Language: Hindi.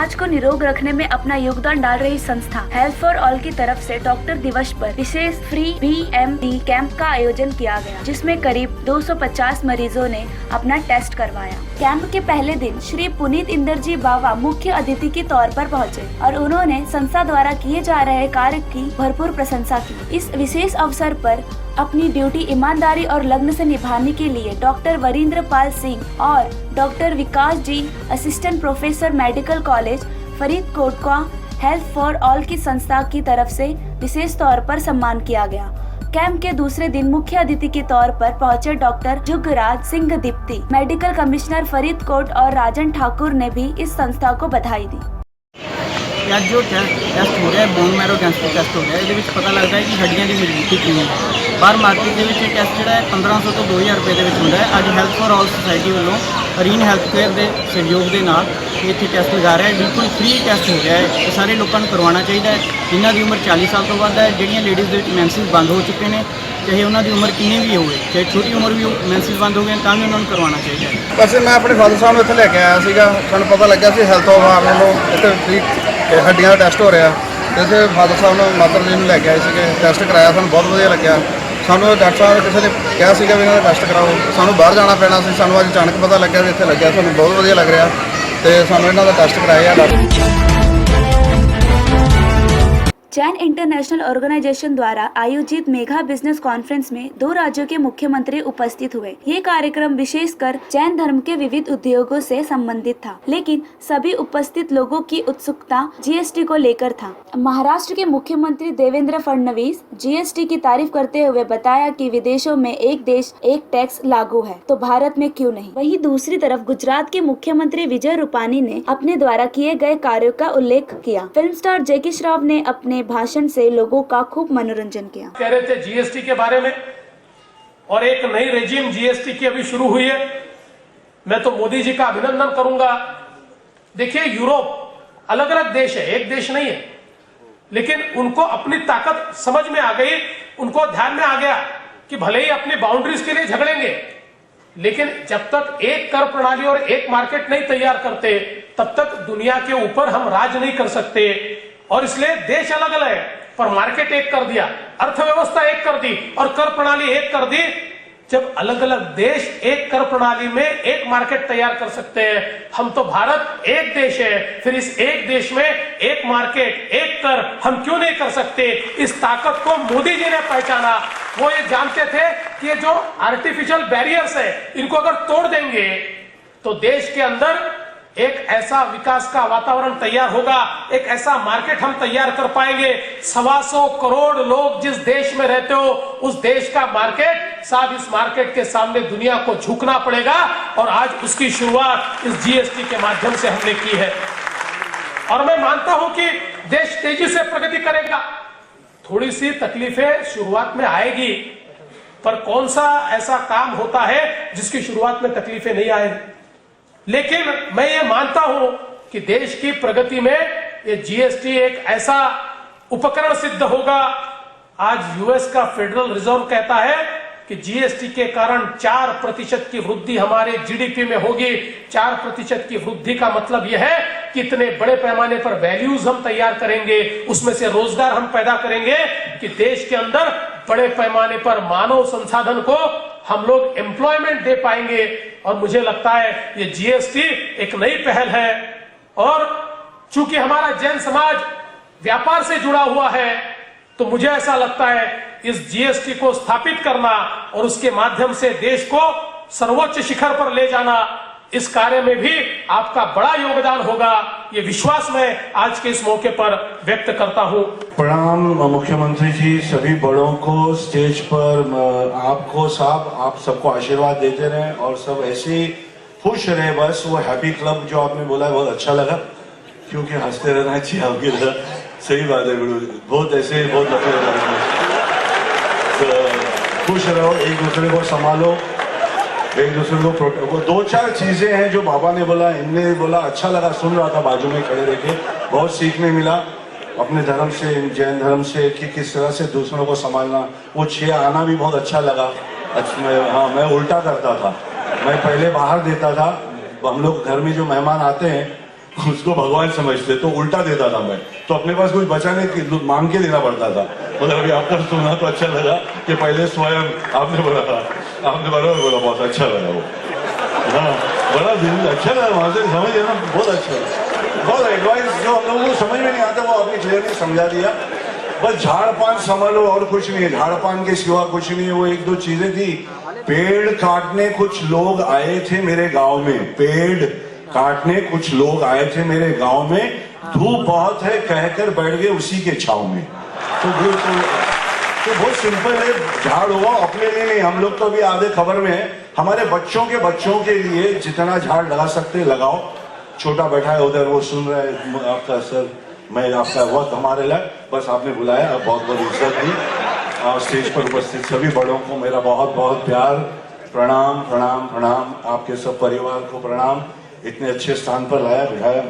समाज को निरोग रखने में अपना योगदान डाल रही संस्था हेल्थ फॉर ऑल की तरफ से डॉक्टर दिवस पर विशेष फ्री BMD कैंप का आयोजन किया गया, जिसमें करीब 250 मरीजों ने अपना टेस्ट करवाया। कैंप के पहले दिन श्री पुनीत इंदरजी बावा मुख्य अतिथि के तौर पर पहुंचे और उन्होंने संस्था द्वारा किए जा रहे कार्य की भरपूर प्रशंसा की। इस विशेष अवसर पर अपनी ड्यूटी ईमानदारी और लगन से निभाने के लिए डॉक्टर वरिंद्र पाल सिंह और doctor Vikas ji, assistant professor medical college Faridkot का हेल्थ फॉर ऑल की संस्था की तरफ से विशेष तौर पर सम्मान किया गया। कैंप के दूसरे दिन मुख्य अतिथि के तौर पर पहुंचे doctor Jugraj Singh Deepti, medical commissioner Faridkot और राजन ठाकुर ने भी इस संस्था को बधाई दी। आज जो टेस्ट हो रहा है बोन मैरो कैंसर टेस्ट हो रहा है, ये पता लगता है कि हड्डियां की मजबूती कितनी है। बाहर मार्केट के टेस्ट जो है 1500 तो 2000 रुपये के होता है। अज हेल्थ फॉर ऑल सोसाइटी वालों अरीन हैल्थ केयर के सहयोग के नाल इतने टेस्ट लगा रहा है। बिल्कुल फ्री टेस्ट हो गया है, सारे लोगों को करवाना चाहिए। जिन्हों की उम्र 40 साल तो वध है, ਜਿਹੜੀਆਂ लेडीज़ मैंसिस बंद हो चुके हैं, चाहे उन्होंने उम्र कितनी भी हो, चाहे छोटी उम्र भी मैंसिस बंद हो गए तो भी उन्होंने करवाना चाहिए। वैसे मैं अपने फादर साहब इतने लैके आया सीगा, सानू पता लग्या सी हेल्थ ऑफ आर्म वालों इतने फ्री हड्डियां का टेस्ट हो रहा। इसे फादर साहब ने माता जी ने लैके आए थे, टेस्ट कराया, सानू बहुत वधिया लग्या। सानू डॉक्टर साहब ने किसी ने कहा सीगा भी इन्होंने टेस्ट कराओ, सानू बाहर जाना पैना सी, सानू अज अचानक पता लग्या भी इत्थे लग्या, सानू बहुत वधिया लग रहा तो सानू इन्हों का टेस्ट कराया डॉक्टर। जैन इंटरनेशनल ऑर्गेनाइजेशन द्वारा आयोजित मेगा बिजनेस कॉन्फ्रेंस में 2 राज्यों के मुख्यमंत्री उपस्थित हुए। ये कार्यक्रम विशेषकर जैन धर्म के विविध उद्योगों से संबंधित था, लेकिन सभी उपस्थित लोगों की उत्सुकता GST को लेकर था। महाराष्ट्र के मुख्यमंत्री देवेंद्र फडणवीस GST की तारीफ करते हुए बताया कि विदेशों में एक देश एक टैक्स लागू है, तो भारत में क्यों नहीं। वहीं दूसरी तरफ गुजरात के मुख्यमंत्री विजय रूपानी ने अपने द्वारा किए गए कार्यों का उल्लेख किया। फिल्म स्टार जैकी श्रॉफ ने अपने भाषण से लोगों का खूब मनोरंजन किया। कह रहे थे GST के बारे में, और एक नई रेजिम GST की अभी शुरू हुई है। मैं तो मोदी जी का अभिनंदन करूंगा। देखिए, यूरोप अलग अलग देश है, एक देश नहीं है, लेकिन उनको अपनी ताकत समझ में आ गई, उनको ध्यान में आ गया कि भले ही अपनी बाउंड्रीज के लिए झगड़ेंगे, लेकिन जब तक एक कर प्रणाली और एक मार्केट नहीं तैयार करते तब तक दुनिया के ऊपर हम राज नहीं कर सकते। और इसलिए देश अलग अलग है पर मार्केट एक कर दिया, अर्थव्यवस्था एक कर दी और कर प्रणाली एक कर दी। जब अलग अलग देश एक कर प्रणाली में एक मार्केट तैयार कर सकते हैं, हम तो भारत एक देश है, फिर इस एक देश में एक मार्केट एक कर हम क्यों नहीं कर सकते। इस ताकत को मोदी जी ने पहचाना। वो ये जानते थे कि ये जो आर्टिफिशियल बैरियर्स है इनको अगर तोड़ देंगे तो देश के अंदर एक ऐसा विकास का वातावरण तैयार होगा, एक ऐसा मार्केट हम तैयार कर पाएंगे। 125 करोड़ लोग जिस देश में रहते हो उस देश का मार्केट, साहब इस मार्केट के सामने दुनिया को झुकना पड़ेगा, और आज उसकी शुरुआत इस GST के माध्यम से हमने की है। और मैं मानता हूं कि देश तेजी से प्रगति करेगा। थोड़ी सी तकलीफें शुरुआत में आएगी, पर कौन सा ऐसा काम होता है जिसकी शुरुआत में तकलीफें नहीं आएगी। लेकिन मैं ये मानता हूं कि देश की प्रगति में ये GST एक ऐसा उपकरण सिद्ध होगा। आज US का फेडरल रिजर्व कहता है कि GST के कारण 4% की वृद्धि हमारे GDP में होगी। 4% की वृद्धि का मतलब यह है कि इतने बड़े पैमाने पर वैल्यूज हम तैयार करेंगे, उसमें से रोजगार हम पैदा करेंगे कि देश के अंदर बड़े पैमाने पर मानव संसाधन को हम लोग एम्प्लॉयमेंट दे पाएंगे। और मुझे लगता है ये GST एक नई पहल है। और चूंकि हमारा जैन समाज व्यापार से जुड़ा हुआ है, तो मुझे ऐसा लगता है इस GST को स्थापित करना और उसके माध्यम से देश को सर्वोच्च शिखर पर ले जाना, इस कार्य में भी आपका बड़ा योगदान होगा। ये विश्वास मैं आज के इस मौके पर व्यक्त करता हूं। प्रणाम मुख्यमंत्री जी, सभी बड़ों को स्टेज पर, आपको साहब, आप सबको आशीर्वाद देते रहे और सब ऐसे ही खुश रहे। बस वो हैप्पी क्लब जो आपने बोला है बहुत अच्छा लगा, क्योंकि हंसते रहना चाहिए आपकी तरह। सही बात है गुरु, बहुत ऐसे बहुत तो खुश रहो, एक दूसरे को संभालो, एक दूसरे को वो 2-4 चीजें हैं जो बाबा ने बोला, इनने बोला, अच्छा लगा, सुन रहा था बाजू में खड़े रह के, बहुत सीखने मिला अपने धर्म से, जैन धर्म से, कि किस तरह से दूसरों को संभालना। वो 6 आना भी बहुत अच्छा लगा। हाँ, मैं उल्टा करता था, मैं पहले बाहर देता था। हम लोग घर में जो मेहमान आते हैं उसको भगवान समझते, तो उल्टा देता था मैं, तो अपने पास कुछ बचा नहीं कि मांग के देना पड़ता था। मतलब अभी आपका सुना तो अच्छा लगा कि पहले स्वयं आपने बोला, आपने बराबर बोला, बहुत अच्छा लगा वो, हाँ बड़ा दिल अच्छा लगा, वहां से समझ ना, बहुत अच्छा, बहुत एडवाइस जो हम लोगों को समझ में नहीं आता वो आपने क्लियरली समझा दिया। बस झाड़ पान संभालो और कुछ नहीं है, झाड़ पान के सिवा कुछ नहीं है। वो एक दो चीजें थी, पेड़ काटने कुछ लोग आए थे मेरे गांव में, पेड़ काटने कुछ लोग आए थे मेरे गांव में, धूप बहुत है कहकर बैठ गए उसी के छाव में। तो बहुत सिंपल है, झाड़ हुआ अपने लिए नहीं, हम लोग तो अभी आधे खबर में है, हमारे बच्चों के लिए जितना झाड़ लगा सकते लगाओ। छोटा बैठा है उधर, वो सुन रहा है आपका सर, मैं आपका वक्त हमारे लिए, बस आपने बुलाया, बहुत बहुत इज्जत दी। और स्टेज पर उपस्थित सभी बड़ों को मेरा बहुत बहुत प्यार, प्रणाम प्रणाम प्रणाम, आपके सब परिवार को प्रणाम, इतने अच्छे स्थान पर लाया बिठाया।